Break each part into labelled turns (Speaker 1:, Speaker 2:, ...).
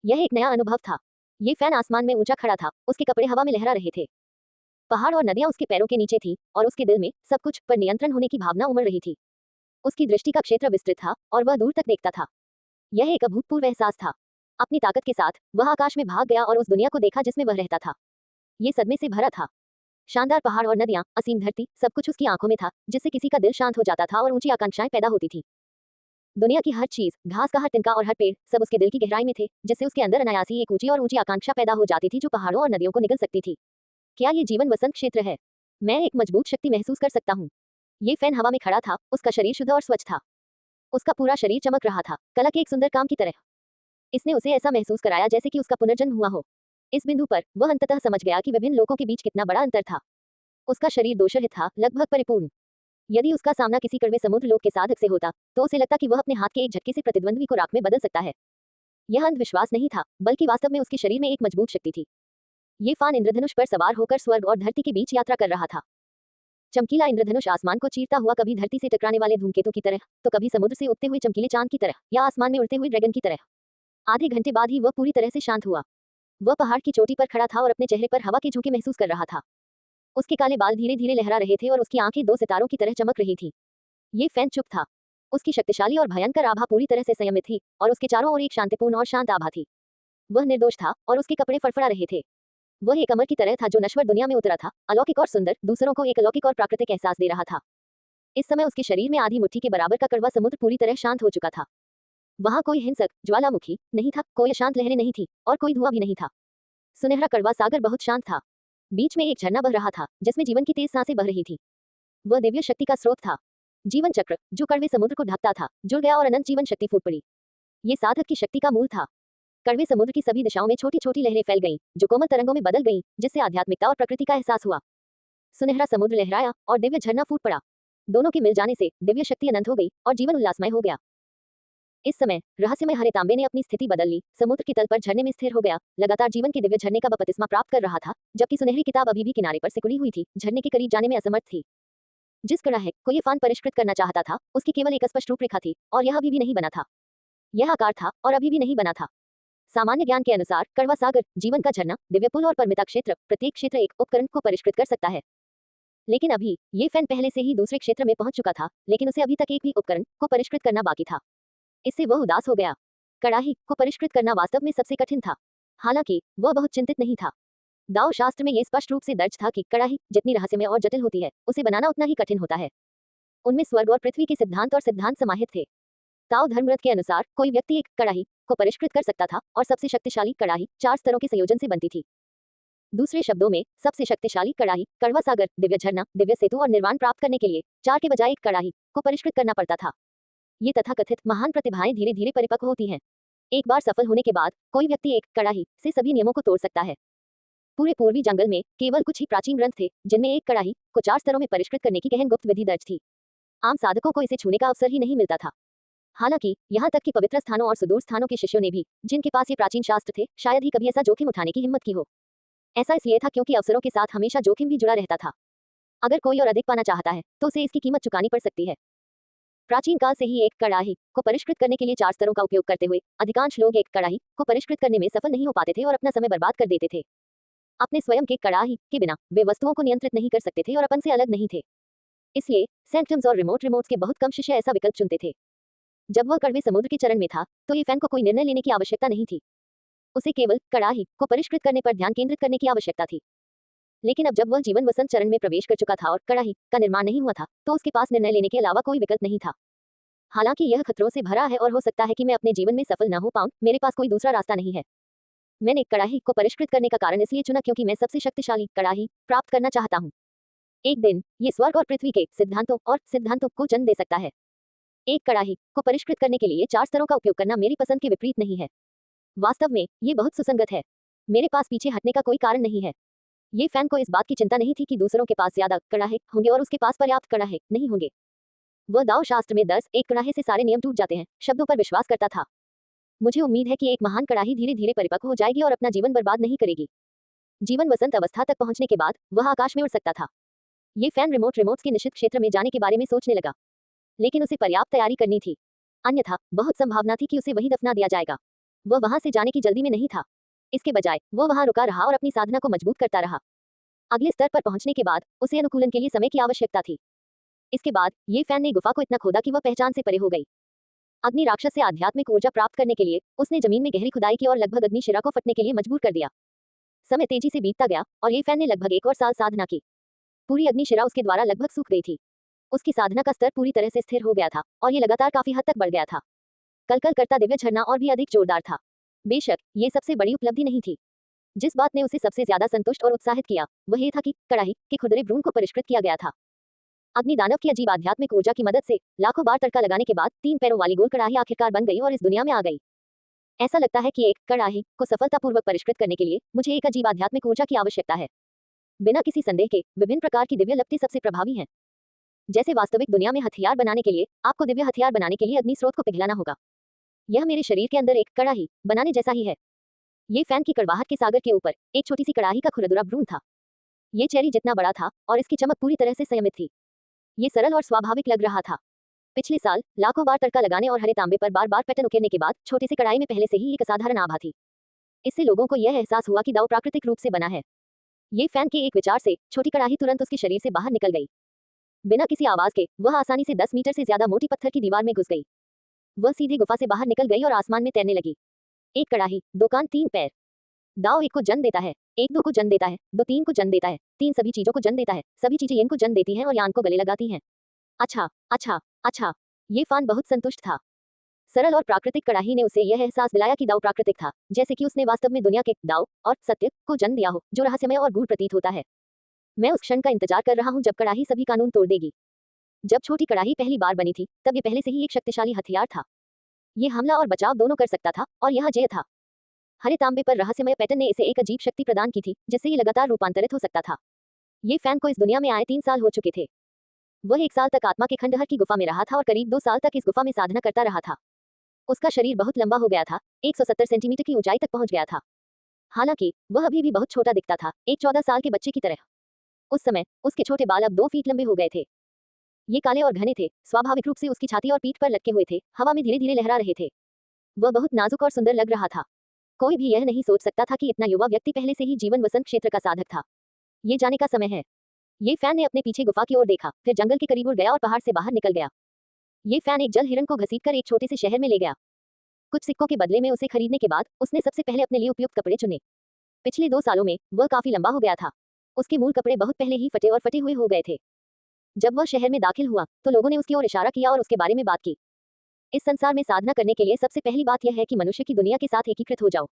Speaker 1: यह एक नया अनुभव था। ये फैन आसमान में ऊंचा खड़ा था, उसके कपड़े हवा में लहरा रहे थे। पहाड़ और नदियां उसके पैरों के नीचे थी और उसके दिल में सब कुछ पर नियंत्रण होने की भावना उमड़ रही थी। उसकी दृष्टि का क्षेत्र विस्तृत था और वह दूर तक देखता था। यह एक अभूतपूर्व एहसास था। अपनी ताकत के साथ वह आकाश में भाग गया और उस दुनिया को देखा जिसमें वह रहता था। ये सदमे से भरा था। शानदार पहाड़ और नदियां, असीम धरती, सब कुछ उसकी आंखों में था, जिससे किसी का दिल शांत हो जाता था और ऊंची आकांक्षाएं पैदा होती थी। दुनिया की हर चीज, घास का हर तिनका और हर पेड़, सब उसके दिल की गहराई में थे, जिससे उसके अंदर अनायासी एक ऊंची और ऊंची आकांक्षा पैदा हो जाती थी जो पहाड़ों और नदियों को निगल सकती थी। क्या ये जीवन वसंत क्षेत्र है? मैं एक मजबूत शक्ति महसूस कर सकता हूँ। ये फैन हवा में खड़ा था, उसका शरीर शुद्ध और स्वच्छ था। उसका पूरा शरीर चमक रहा था, कला के एक सुंदर काम की तरह। इसने उसे ऐसा महसूस कराया जैसे कि उसका पुनर्जन्म हुआ हो। इस बिंदु पर वह अंततः समझ गया कि विभिन्न लोगों के बीच कितना बड़ा अंतर था। उसका शरीर दोषरहित था, लगभग परिपूर्ण। यदि उसका सामना किसी कड़वे समुद्र लोक के साधक से होता, तो उसे लगता कि वह अपने हाथ के एक झटके से प्रतिद्वंद्वी को राख में बदल सकता है। यह अंधविश्वास नहीं था, बल्कि वास्तव में उसके शरीर में एक मजबूत शक्ति थी। ये फान इंद्रधनुष पर सवार होकर स्वर्ग और धरती के बीच यात्रा कर रहा था। चमकीला इंद्रधनुष आसमान को चीरता हुआ कभी धरती से टकराने वाले धूमकेतु की तरह, तो कभी समुद्र से उगते हुए चमकीले चांद की तरह, या आसमान में उड़ते हुए ड्रैगन की तरह। आधे घंटे बाद ही वह पूरी तरह से शांत हुआ। वह पहाड़ की चोटी पर खड़ा था और अपने चेहरे पर हवा के झोंके महसूस कर रहा था। उसके काले बाल धीरे धीरे लहरा रहे थे और उसकी आंखें दो सितारों की तरह चमक रही थी। ये फैन चुप था। उसकी शक्तिशाली और भयंकर आभा पूरी तरह से संयमित थी और उसके चारों ओर एक शांतिपूर्ण और शांत आभा थी। वह निर्दोष था और उसके कपड़े फड़फड़ा रहे थे। वह एक अमर की तरह था जो नश्वर दुनिया में उतरा था, अलौकिक और सुंदर, दूसरों को एक अलौकिक और प्राकृतिक एहसास दे रहा था। इस समय उसके शरीर में आधी मुट्ठी के बराबर का कड़वा समुद्र पूरी तरह शांत हो चुका था। वहां कोई हिंसक ज्वालामुखी नहीं था, कोई अशांत लहरें नहीं थी और कोई धुआं भी नहीं था। सुनहरा कड़वा सागर बहुत शांत था। बीच में एक झरना बह रहा था जिसमें जीवन की तेज सांसें बह रही थी। वह दिव्य शक्ति का स्रोत था। जीवन चक्र जो कड़वे समुद्र को ढकता था, जुड़ गया और अनंत जीवन शक्ति फूट पड़ी। ये साधक की शक्ति का मूल था। कड़वे समुद्र की सभी दिशाओं में छोटी छोटी लहरें फैल गईं, जो कोमल तरंगों में बदल गईं, जिससे आध्यात्मिकता और प्रकृति का एहसास हुआ। सुनहरा समुद्र लहराया और दिव्य झरना फूट पड़ा। दोनों के मिल जाने से दिव्य शक्ति अनंत हो गई और जीवन उल्लासमय हो गया। इस समय रहस्यमय हरे तांबे ने अपनी स्थिति बदल ली, समुद्र के तल पर झरने में स्थिर हो गया, लगातार जीवन के दिव्य झरने का बपतिस्मा प्राप्त कर रहा था, जबकि सुनहरी किताब अभी भी किनारे पर सिकुड़ी हुई थी, झरने के करीब जाने में असमर्थ थी। जिस कड़ाहे को ये फान परिष्कृत करना चाहता था, उसकी केवल एक स्पष्ट रूपरेखा थी और यह अभी भी नहीं बना था। यह आकार था और अभी भी नहीं बना था। सामान्य ज्ञान के अनुसार कड़वा सागर, जीवन का झरना, दिव्य पुल और परमिता क्षेत्र, प्रत्येक क्षेत्र एक उपकरण को परिष्कृत कर सकता है। लेकिन अभी ये फैन पहले से ही दूसरे क्षेत्र में पहुंच चुका था, लेकिन उसे अभी तक एक भी उपकरण को परिष्कृत करना बाकी था। इससे वह उदास हो गया। कड़ाही को परिष्कृत करना वास्तव में सबसे कठिन था। हालांकि वह बहुत चिंतित नहीं था। दाव शास्त्र में यह स्पष्ट रूप से दर्ज था कि कड़ाही जितनी रहस्यमय और जटिल होती है, उसे बनाना उतना ही कठिन होता है। उनमें स्वर्ग और पृथ्वी के सिद्धांत और सिद्धांत समाहित थे। ताओ धर्मग्रंथ के अनुसार कोई व्यक्ति एक कड़ाही को परिष्कृत कर सकता था और सबसे शक्तिशाली कड़ाही 4 स्तरों के संयोजन से बनती थी। दूसरे शब्दों में, सबसे शक्तिशाली कड़ाही, कड़वा सागर, दिव्य झरना, दिव्य सेतु और निर्वाण प्राप्त करने के लिए 4 के बजाय एक कड़ाही को परिष्कृत करना पड़ता था। ये तथाकथित महान प्रतिभाएं धीरे धीरे परिपक्व होती हैं। एक बार सफल होने के बाद कोई व्यक्ति एक कड़ाही से सभी नियमों को तोड़ सकता है। पूरे पूर्वी जंगल में केवल कुछ ही प्राचीन ग्रंथ थे जिनमें एक कड़ाही को 4 स्तरों में परिष्कृत करने की गहन गुप्त विधि दर्ज थी। आम साधकों को इसे छूने का अवसर ही नहीं मिलता था। हालांकि यहाँ तक कि पवित्र स्थानों और सुदूर स्थानों के शिष्यों ने भी, जिनके पास ये प्राचीन शास्त्र थे, शायद ही कभी ऐसा जोखिम उठाने की हिम्मत की हो। ऐसा इसलिए था क्योंकि अवसरों के साथ हमेशा जोखिम भी जुड़ा रहता था। अगर कोई और अधिक पाना चाहता है, तो उसे इसकी कीमत चुकानी पड़ सकती है। प्राचीन काल से ही एक कड़ाही को परिष्कृत करने के लिए 4 स्तरों का उपयोग करते हुए अधिकांश लोग एक कड़ाही को परिष्कृत करने में सफल नहीं हो पाते थे और अपना समय बर्बाद कर देते थे। अपने स्वयं के कड़ाही के बिना वे वस्तुओं को नियंत्रित नहीं कर सकते थे और अपन से अलग नहीं थे। इसलिए सैंक्टम्स और रिमोट्स के बहुत कम शिष्य ऐसा विकल्प चुनते थे। जब वह कड़वे समुद्र के चरण में था, तो ये फैन को कोई निर्णय लेने की आवश्यकता नहीं थी। उसे केवल कड़ाही को परिष्कृत करने पर ध्यान केंद्रित करने की आवश्यकता थी। लेकिन अब जब वह जीवन वसंत चरण में प्रवेश कर चुका था और कड़ाही का निर्माण नहीं हुआ था, तो उसके पास निर्णय लेने के अलावा कोई विकल्प नहीं था। हालांकि यह खतरों से भरा है और हो सकता है कि मैं अपने जीवन में सफल न हो पाऊं, मेरे पास कोई दूसरा रास्ता नहीं है। मैंने कड़ाही को परिष्कृत करने का कारण इसलिए चुना क्योंकि मैं सबसे शक्तिशाली कड़ाही प्राप्त करना चाहता हूँ। एक दिन ये स्वर्ग और पृथ्वी के सिद्धांतों को जन्म दे सकता है। एक कड़ाही को परिष्कृत करने के लिए 4 स्तरों का उपयोग करना मेरी पसंद के विपरीत नहीं है। वास्तव में ये बहुत सुसंगत है। मेरे पास पीछे हटने का कोई कारण नहीं है। ये फैन को इस बात की चिंता नहीं थी कि दूसरों के पास ज्यादा कड़ाहे होंगे और उसके पास पर्याप्त कड़ाहे नहीं होंगे। वह दाव शास्त्र में 10 एक कड़ाहे से सारे नियम टूट जाते हैं शब्दों पर विश्वास करता था। मुझे उम्मीद है कि एक महान कड़ाही धीरे धीरे परिपक्व हो जाएगी और अपना जीवन बर्बाद नहीं करेगी। जीवन वसंत अवस्था तक पहुंचने के बाद वह आकाश में उड़ सकता था। ये फैन रिमोट्स के निश्चित क्षेत्र में जाने के बारे में सोचने लगा, लेकिन उसे पर्याप्त तैयारी करनी थी, अन्यथा बहुत संभावना थी कि उसे वहीं दफना दिया जाएगा। वह वहां से जाने की जल्दी में नहीं था। इसके बजाय वो वहां रुका रहा और अपनी साधना को मजबूत करता रहा। अगले स्तर पर पहुंचने के बाद उसे अनुकूलन के लिए समय की आवश्यकता थी। इसके बाद ये फैन ने गुफा को इतना खोदा कि वह पहचान से परे हो गई। अग्नि राक्षस से आध्यात्मिक ऊर्जा प्राप्त करने के लिए उसने जमीन में गहरी खुदाई की और लगभग अग्नि शिरा को फटने के लिए मजबूर कर दिया। समय तेजी से बीतता गया और ये फैन ने लगभग 1 और साल साधना की। पूरी अग्नि शिरा उसके द्वारा लगभग सूख गई थी। उसकी साधना का स्तर पूरी तरह से स्थिर हो गया था और ये लगातार काफी हद तक बढ़ गया था। कलकल करता दिव्य झरना और भी अधिक जोरदार था। बेशक ये सबसे बड़ी उपलब्धि नहीं थी। जिस बात ने उसे सबसे ज्यादा संतुष्ट और उत्साहित किया वह ये था कि कड़ाही के खुरदरे भ्रूण को परिष्कृत किया गया था। अग्नि दानव की अजीब आध्यात्मिक ऊर्जा की मदद से लाखों बार तड़का लगाने के बाद 3 पैरों वाली गोल कड़ाही आखिरकार बन गई और इस दुनिया में आ गई। ऐसा लगता है कि एक कड़ाही को सफलतापूर्वक परिष्कृत करने के लिए मुझे एक अजीब आध्यात्मिक ऊर्जा की आवश्यकता है। बिना किसी संदेह के विभिन्न प्रकार की दिव्य लपटें सबसे प्रभावी हैं। जैसे वास्तविक दुनिया में हथियार बनाने के लिए आपको दिव्य हथियार बनाने के लिए अग्नि स्रोत को पिघलाना होगा। यह मेरे शरीर के अंदर एक कड़ाही बनाने जैसा ही है। ये फैन की कड़वाहट के सागर के ऊपर एक छोटी सी कड़ाही का खुरदुरा भ्रूण था। ये चेरी जितना बड़ा था और इसकी चमक पूरी तरह से संयमित थी। ये सरल और स्वाभाविक लग रहा था। पिछले साल लाखों बार तड़का लगाने और हरे तांबे पर बार बार पैटर्न उकेरने के बाद छोटे से कड़ाई में पहले से ही एक असाधारण आभा थी। इससे लोगों को यह एहसास हुआ कि दाव प्राकृतिक रूप से बना है। ये फैन के एक विचार से छोटी कड़ाही तुरंत उसके शरीर से बाहर निकल गई। बिना किसी आवाज के वह आसानी से 10 मीटर से ज्यादा मोटी पत्थर की दीवार में घुस गई। वह सीधे गुफा से बाहर निकल गई और आसमान में तैरने लगी। एक कड़ाही, 2 कान, 3 पैर। दाव 1 को जन्म देता है, 1 2 को जन्म देता है, 2 3 को जन्म देता है, 3 सभी चीजों को जन्म देता है, सभी चीजें यन को जन्म देती हैं और यान को गले लगाती हैं। अच्छा अच्छा अच्छा। ये फान बहुत संतुष्ट था। सरल और प्राकृतिक कड़ाही ने उसे यह एहसास दिलाया कि दाव प्राकृतिक था, जैसे कि उसने वास्तव में दुनिया के दाव और सत्य को जन्म दिया हो, जो रहस्यमय और गूढ़ प्रतीत होता है। मैं उस क्षण का इंतजार कर रहा हूं जब कड़ाही सभी कानून तोड़ देगी। जब छोटी कड़ाही पहली बार बनी थी तब ये पहले से ही एक शक्तिशाली हथियार था। ये हमला और बचाव दोनों कर सकता था और यह अजेय था। हरे तांबे पर रहस्यमय पैटर्न ने इसे एक अजीब शक्ति प्रदान की थी जिससे ये लगातार रूपांतरित हो सकता था। ये फैन को इस दुनिया में आए 3 साल हो चुके थे। वह 1 साल तक आत्मा के खंडहर की गुफा में रहा था और करीब 2 साल तक इस गुफा में साधना करता रहा था। उसका शरीर बहुत लंबा हो गया था, 170 सेंटीमीटर की ऊंचाई तक पहुंच गया था। हालांकि वह अभी भी बहुत छोटा दिखता था, एक 14 साल के बच्चे की तरह। उस समय उसके छोटे बाल अब 2 फीट लंबे हो गए थे। ये काले और घने थे, स्वाभाविक रूप से उसकी छाती और पीठ पर लटके हुए थे, हवा में धीरे धीरे लहरा रहे थे। वह बहुत नाजुक और सुंदर लग रहा था। कोई भी यह नहीं सोच सकता था कि इतना युवा व्यक्ति पहले से ही जीवन वसंत क्षेत्र का साधक था। ये जाने का समय है। ये फैन ने अपने पीछे गुफा की ओर देखा, फिर जंगल के करीब उड़ गया और पहाड़ से बाहर निकल गया। ये फैन एक जल हिरण को घसीटकर एक छोटे से शहर में ले गया। कुछ सिक्कों के बदले में उसे खरीदने के बाद उसने सबसे पहले अपने लिए उपयुक्त कपड़े चुने। पिछले 2 सालों में वह काफी लंबा हो गया था। उसके मूल कपड़े बहुत पहले ही फटे और फटे हुए हो गए थे। जब वह शहर में दाखिल हुआ तो लोगों ने उसकी ओर इशारा किया और उसके बारे में बात की। इस संसार में साधना करने के लिए सबसे पहली बात यह है कि मनुष्य की दुनिया के साथ एकीकृत हो जाओ।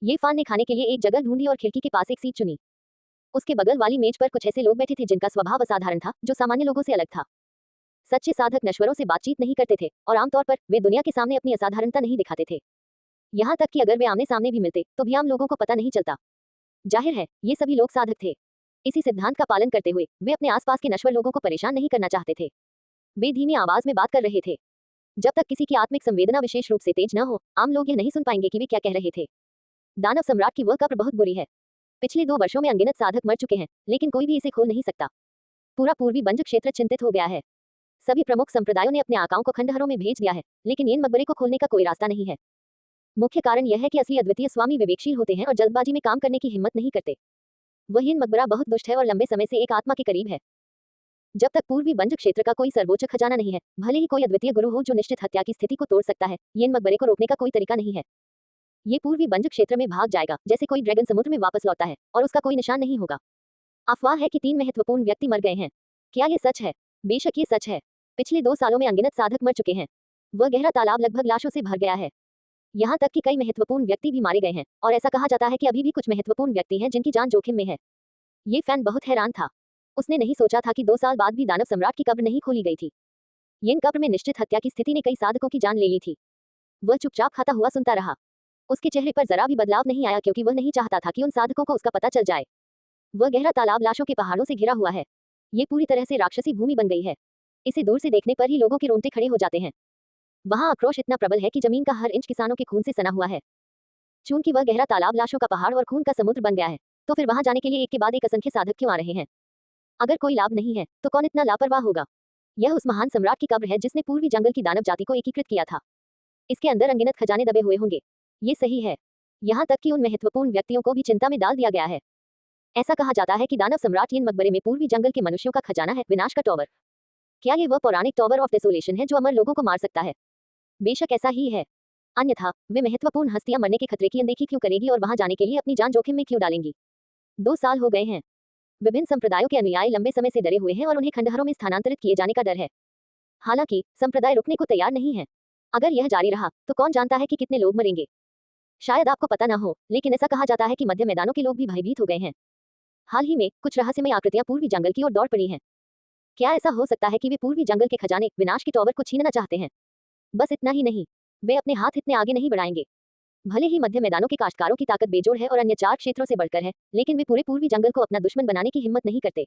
Speaker 1: ये फान ने खाने के लिए एक जगह ढूंढी और खिड़की के पास एक सीट चुनी। उसके बगल वाली मेज पर कुछ ऐसे लोग बैठे थे जिनका स्वभाव असाधारण था, जो सामान्य लोगों से अलग था। सच्चे साधक नश्वरों से बातचीत नहीं करते थे और आमतौर पर वे दुनिया के सामने अपनी असाधारणता नहीं दिखाते थे। यहाँ तक कि अगर वे आमने सामने भी मिलते तो भी आम लोगों को पता नहीं चलता। जाहिर है ये सभी लोग साधक थे। इसी सिद्धांत का पालन करते हुए वे अपने आसपास के नश्वर लोगों को परेशान नहीं करना चाहते थे। वे धीमी आवाज में बात कर रहे थे। जब तक किसी की आत्मिक संवेदना विशेष रूप से तेज न हो, आम लोग यह नहीं सुन पाएंगे कि वे क्या कह रहे थे। दानव सम्राट की वह कब्र बहुत बुरी है। पिछले 2 वर्षों में अनगिनत साधक मर चुके हैं, लेकिन कोई भी इसे खोल नहीं सकता। पूरा पूर्वी बंज क्षेत्र चिंतित हो गया है। सभी प्रमुख संप्रदायों ने अपने आकाओं को खंडहरों में भेज दिया है, लेकिन इन मकबरे को खोलने का कोई रास्ता नहीं है। मुख्य कारण यह है कि असली अद्वितीय स्वामी विवेकशील होते हैं और जल्दबाजी में काम करने की हिम्मत नहीं करते। वही मकबरा बहुत दुष्ट है और लंबे समय से एक आत्मा के करीब है। जब तक पूर्वी बंज क्षेत्र का कोई सर्वोच्च खजाना नहीं है, भले ही कोई अद्वितीय गुरु हो जो निश्चित हत्या की स्थिति को तोड़ सकता है, ये मकबरे को रोकने का कोई तरीका नहीं है। ये पूर्वी बंज क्षेत्र में भाग जाएगा जैसे कोई ड्रैगन समुद्र में वापस लौटा है और उसका कोई निशान नहीं होगा। अफवाह है कि 3 महत्वपूर्ण व्यक्ति मर गए हैं। क्या ये सच है? बेशक ये सच है। पिछले 2 सालों में अनगिनत साधक मर चुके हैं। वह गहरा तालाब लगभग लाशों से भर गया है। यहाँ तक कि कई महत्वपूर्ण व्यक्ति भी मारे गए हैं और ऐसा कहा जाता है कि अभी भी कुछ महत्वपूर्ण व्यक्ति हैं जिनकी जान जोखिम में है। ये फैन बहुत हैरान था। उसने नहीं सोचा था कि 2 साल बाद भी दानव सम्राट की कब्र नहीं खोली गई थी। यिन कब्र में निश्चित हत्या की स्थिति ने कई साधकों की जान ले ली थी। वह चुपचाप खाता हुआ सुनता रहा। उसके चेहरे पर जरा भी बदलाव नहीं आया क्योंकि वह नहीं चाहता था कि उन साधकों को उसका पता चल जाए। वह गहरा तालाब लाशों के पहाड़ों से घिरा हुआ है। ये पूरी तरह से राक्षसी भूमि बन गई है। इसे दूर से देखने पर ही लोगों के रोंगटे खड़े हो जाते हैं। वहां आक्रोश इतना प्रबल है कि जमीन का हर इंच किसानों के खून से सना हुआ है। चूंकि वह गहरा तालाब लाशों का पहाड़ और खून का समुद्र बन गया है, तो फिर वहां जाने के लिए एक के बाद एक असंख्य साधक क्यों आ रहे हैं? अगर कोई लाभ नहीं है तो कौन इतना लापरवाह होगा? यह उस महान सम्राट की कब्र है जिसने पूर्वी जंगल की दानव जाति को एकीकृत किया था। इसके अंदर अनगिनत खजाने दबे हुए होंगे। ये सही है। यहाँ तक कि उन महत्वपूर्ण व्यक्तियों को भी चिंता में डाल दिया गया है। ऐसा कहा जाता है कि दानव सम्राट यिन मकबरे में पूर्वी जंगल के मनुष्यों का खजाना है, विनाश का टॉवर। क्या ये वह पौराणिक टॉवर ऑफ डेसोलेशन है जो अमर लोगों को मार सकता है? बेशक ऐसा ही है। अन्यथा वे महत्वपूर्ण हस्तियां मरने के खतरे की अनदेखी क्यों करेगी और वहां जाने के लिए अपनी जान जोखिम में क्यों डालेंगी? 2 साल हो गए हैं। विभिन्न संप्रदायों के अनुयायी लंबे समय से डरे हुए हैं और उन्हें खंडहरों में स्थानांतरित किए जाने का डर है। हालांकि संप्रदाय रुकने को तैयार नहीं है। अगर यह जारी रहा तो कौन जानता है कि कितने लोग मरेंगे। शायद आपको पता ना हो, लेकिन ऐसा कहा जाता है कि मध्य मैदानों के लोग भी भयभीत हो गए हैं। हाल ही में कुछ रहस्यमय आकृतियां पूर्वी जंगल की ओर दौड़ पड़ी हैं। क्या ऐसा हो सकता है कि वे पूर्वी जंगल के खजाने, विनाश के टॉवर को छीनना चाहते हैं? बस इतना ही नहीं, वे अपने हाथ इतने आगे नहीं बढ़ाएंगे। भले ही मध्य मैदानों के काश्तकारों की ताकत बेजोड़ है और अन्य 4 क्षेत्रों से बढ़कर है, लेकिन वे पूरे पूर्वी जंगल को अपना दुश्मन बनाने की हिम्मत नहीं करते।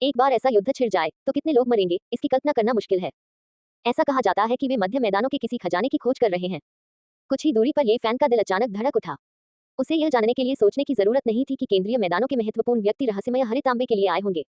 Speaker 1: एक बार ऐसा युद्ध छिड़ जाए तो कितने लोग मरेंगे, इसकी कल्पना करना मुश्किल है। ऐसा कहा जाता है कि वे मध्य मैदानों के किसी खजाने की खोज कर रहे हैं। कुछ ही दूरी पर ये फैन का दिल अचानक धड़क उठा। उसे यह जानने के लिए सोचने की जरूरत नहीं थी कि केंद्रीय मैदानों के महत्वपूर्ण व्यक्ति रहस्यमय हरे तांबे के लिए आए होंगे।